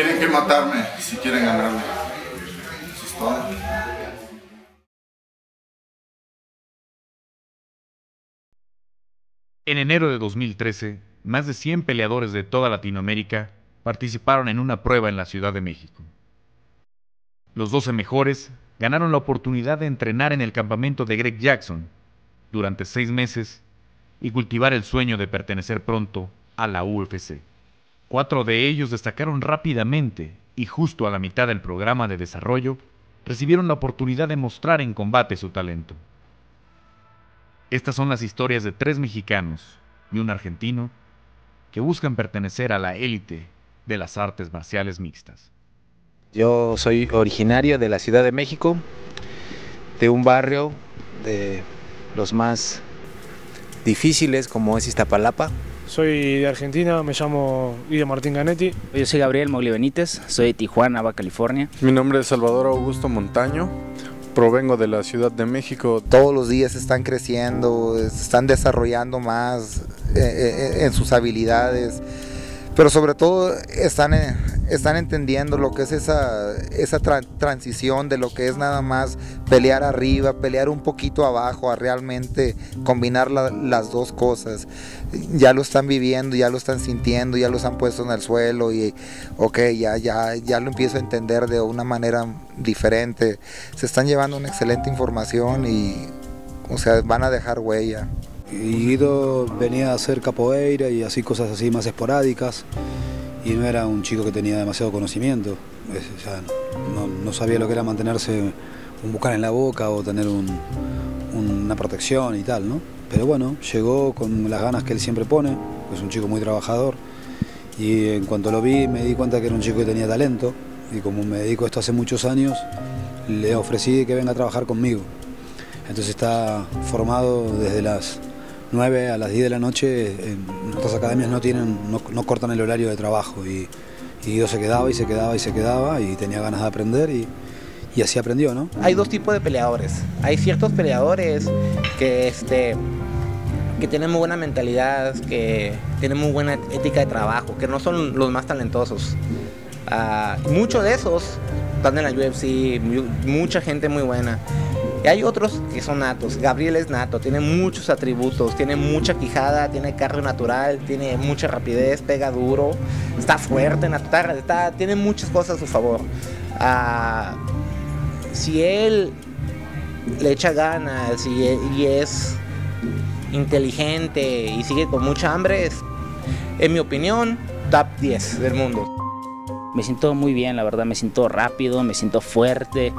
Tienen que matarme si quieren ganarme. Eso es todo. En enero de 2013, más de 100 peleadores de toda Latinoamérica participaron en una prueba en la Ciudad de México. Los 12 mejores ganaron la oportunidad de entrenar en el campamento de Greg Jackson durante 6 meses y cultivar el sueño de pertenecer pronto a la UFC. 4 de ellos destacaron rápidamente y justo a la mitad del programa de desarrollo recibieron la oportunidad de mostrar en combate su talento. Estas son las historias de 3 mexicanos y un argentino que buscan pertenecer a la élite de las artes marciales mixtas. Yo soy originario de la Ciudad de México, de un barrio de los más difíciles como es Iztapalapa. Soy de Argentina, me llamo Guido Martín Ganetti. Yo soy Gabriel Mogli Benítez, soy de Tijuana, Baja California. Mi nombre es Salvador Augusto Montaño, provengo de la Ciudad de México. Todos los días están creciendo, están desarrollando más en sus habilidades, pero sobre todo están entendiendo lo que es esa transición de lo que es nada más pelear arriba, pelear un poquito abajo, a realmente combinar las dos cosas. Ya lo están viviendo, ya lo están sintiendo, ya los han puesto en el suelo y ya lo empiezo a entender de una manera diferente. Se están llevando una excelente información y van a dejar huella. Y Guido venía a hacer capoeira y así cosas así más esporádicas y no era un chico que tenía demasiado conocimiento, no sabía lo que era mantenerse un bucal en la boca o tener una protección y tal, ¿no? Pero bueno, llegó con las ganas que él siempre pone, es un chico muy trabajador y en cuanto lo vi me di cuenta que era un chico que tenía talento y como me dedico a esto hace muchos años, le ofrecí que venga a trabajar conmigo. Entonces está formado desde las 9 a las 10 de la noche, en nuestras academias no cortan el horario de trabajo y Guido se quedaba y se quedaba y se quedaba y tenía ganas de aprender y así aprendió, ¿no? Hay dos tipos de peleadores. Hay ciertos peleadores que tienen muy buena mentalidad, que tienen muy buena ética de trabajo, que no son los más talentosos. Muchos de esos están en la UFC, mucha gente muy buena. Y hay otros que son natos. Gabriel es nato, tiene muchos atributos, tiene mucha quijada, tiene cardio natural, tiene mucha rapidez, pega duro, está fuerte, tiene muchas cosas a su favor. Si él le echa ganas y es inteligente y sigue con mucha hambre, es, en mi opinión, top 10 del mundo. Me siento muy bien, la verdad, me siento rápido, me siento fuerte,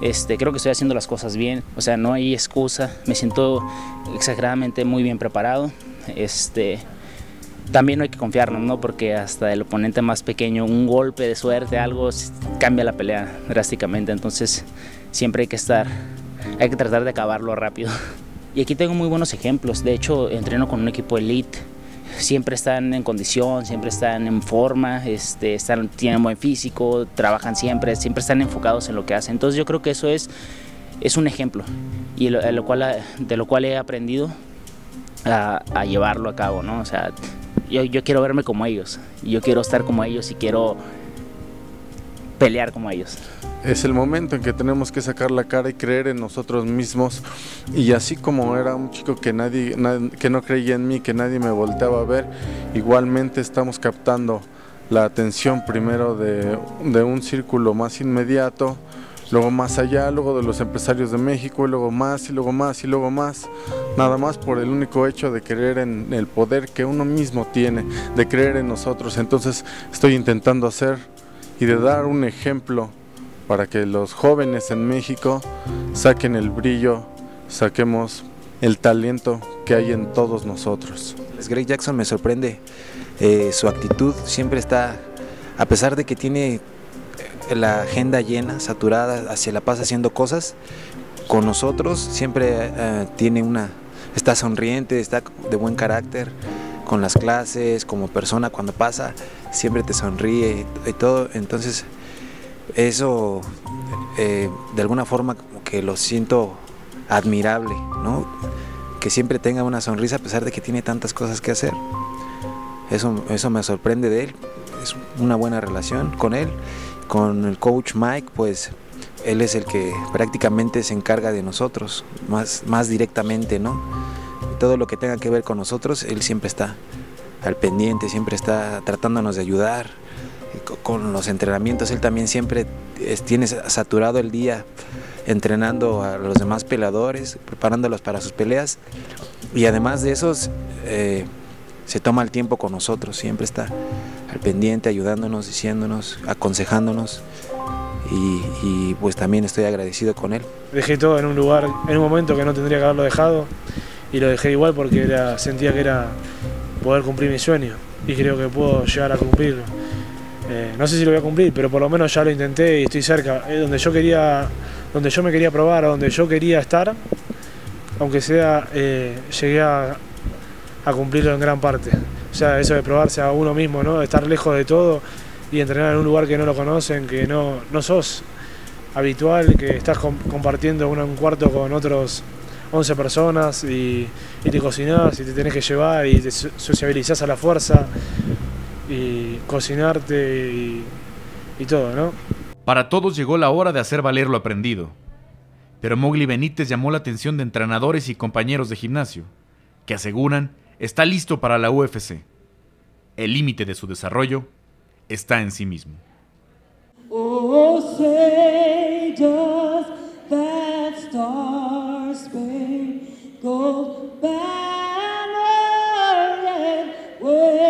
creo que estoy haciendo las cosas bien, o sea, no hay excusa, me siento exageradamente muy bien preparado. También no hay que confiarnos, ¿no? Porque hasta el oponente más pequeño, un golpe de suerte, algo, cambia la pelea drásticamente, entonces siempre hay que tratar de acabarlo rápido. Y aquí tengo muy buenos ejemplos, de hecho entreno con un equipo elite. Siempre están en condición, siempre están en forma, tienen buen físico, trabajan siempre están enfocados en lo que hacen. Entonces yo creo que eso es un ejemplo y de lo cual he aprendido a llevarlo a cabo, ¿no? O sea, yo quiero verme como ellos, yo quiero estar como ellos y quiero pelear como ellos. Es el momento en que tenemos que sacar la cara y creer en nosotros mismos, y así como era un chico que no creía en mí, que nadie me volteaba a ver, igualmente estamos captando la atención primero de un círculo más inmediato, luego más allá, luego de los empresarios de México, y luego más, y luego más, y luego más, nada más por el único hecho de creer en el poder que uno mismo tiene, de creer en nosotros. Entonces estoy intentando hacer y de dar un ejemplo para que los jóvenes en México saquen el brillo, saquemos el talento que hay en todos nosotros. Greg Jackson me sorprende, su actitud siempre está, a pesar de que tiene la agenda llena, saturada, se la pasa haciendo cosas, con nosotros siempre está sonriente, está de buen carácter, con las clases, como persona cuando pasa, siempre te sonríe y todo, entonces eso de alguna forma como que lo siento admirable, ¿no? Que siempre tenga una sonrisa a pesar de que tiene tantas cosas que hacer. Eso me sorprende de él. es una buena relación con él. Con el coach Mike, pues él es el que prácticamente se encarga de nosotros, más directamente, ¿no? Todo lo que tenga que ver con nosotros, él siempre está al pendiente, siempre está tratándonos de ayudar. Con los entrenamientos, él también siempre tiene saturado el día entrenando a los demás peleadores, preparándolos para sus peleas, y además de eso se toma el tiempo con nosotros, siempre está al pendiente, ayudándonos, diciéndonos, aconsejándonos, y pues también estoy agradecido con él. Dejé todo en un lugar, en un momento que no tendría que haberlo dejado, y lo dejé igual porque sentía que era poder cumplir mi sueño, y creo que puedo llegar a cumplirlo. No sé si lo voy a cumplir, pero por lo menos ya lo intenté y estoy cerca. Donde yo me quería probar, donde yo quería estar, aunque sea, llegué a cumplirlo en gran parte. O sea, eso de probarse a uno mismo, ¿no? De estar lejos de todo y entrenar en un lugar que no lo conocen, que no sos habitual, que estás compartiendo un cuarto con otros 11 personas y te cocinás y te tenés que llevar y te sociabilizás a la fuerza y cocinarte y todo, ¿no? Para todos llegó la hora de hacer valer lo aprendido. Pero Mowgli Benítez llamó la atención de entrenadores y compañeros de gimnasio, que aseguran está listo para la UFC. El límite de su desarrollo está en sí mismo. Oh, say does that star-spangled banner yet wave?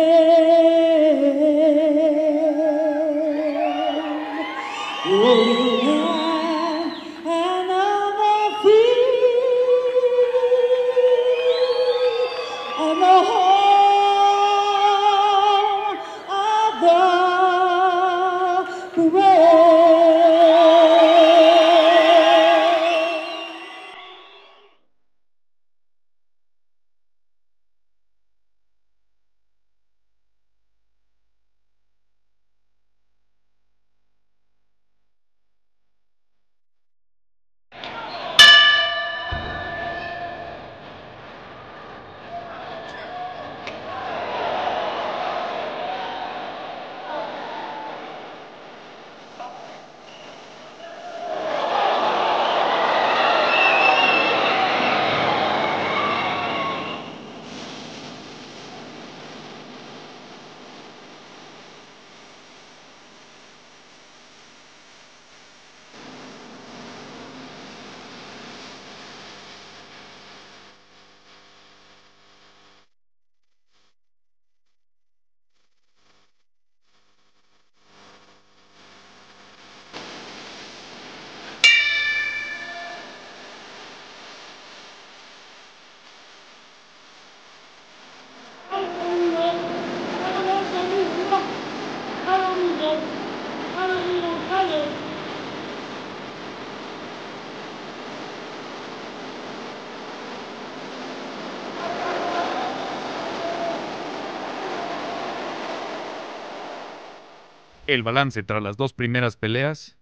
El balance tras las dos primeras peleas,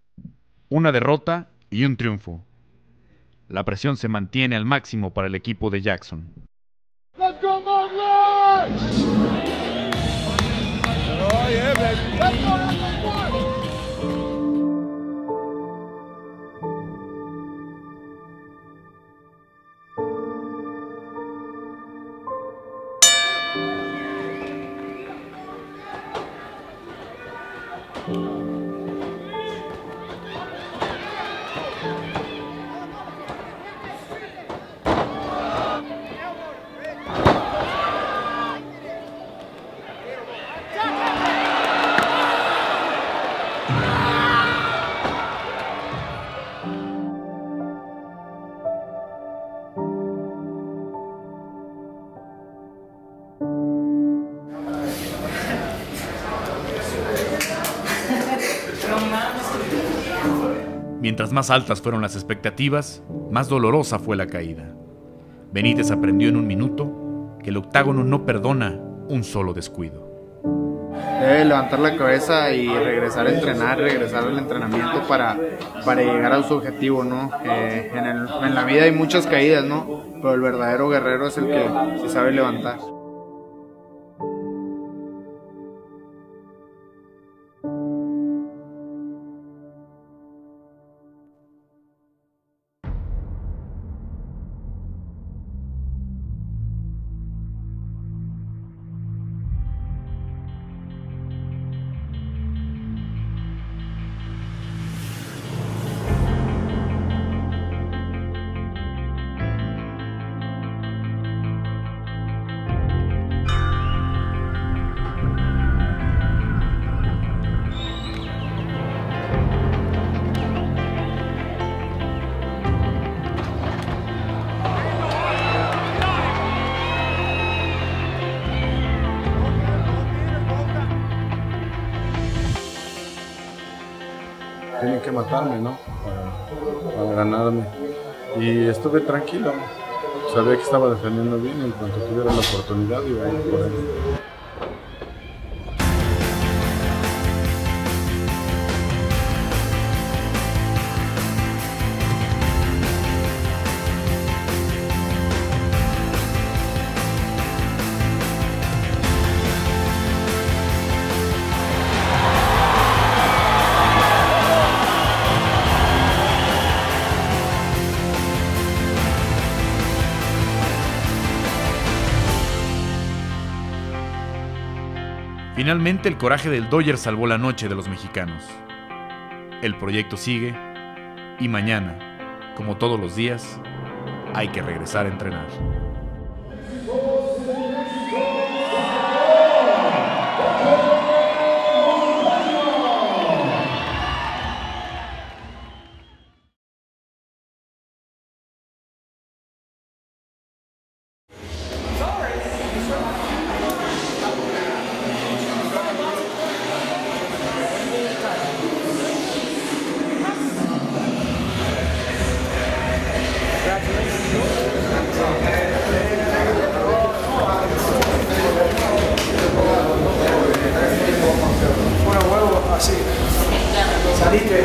una derrota y un triunfo. La presión se mantiene al máximo para el equipo de Jackson. Let's go, Mowgli! Oh, yeah, baby. Let's go, let's go. Mientras más altas fueron las expectativas, más dolorosa fue la caída. Benítez aprendió en un minuto que el octágono no perdona un solo descuido. Debe levantar la cabeza y regresar a entrenar, regresar al entrenamiento para llegar a su objetivo, ¿no? En la vida hay muchas caídas, ¿no? Pero el verdadero guerrero es el que se sabe levantar. tienen que matarme, ¿no? Para ganarme. Y estuve tranquilo, sabía que estaba defendiendo bien y en cuanto tuviera la oportunidad iba a ir por él. Finalmente, el coraje del Dodger salvó la noche de los mexicanos. El proyecto sigue y mañana, como todos los días, hay que regresar a entrenar. Así. Saliste.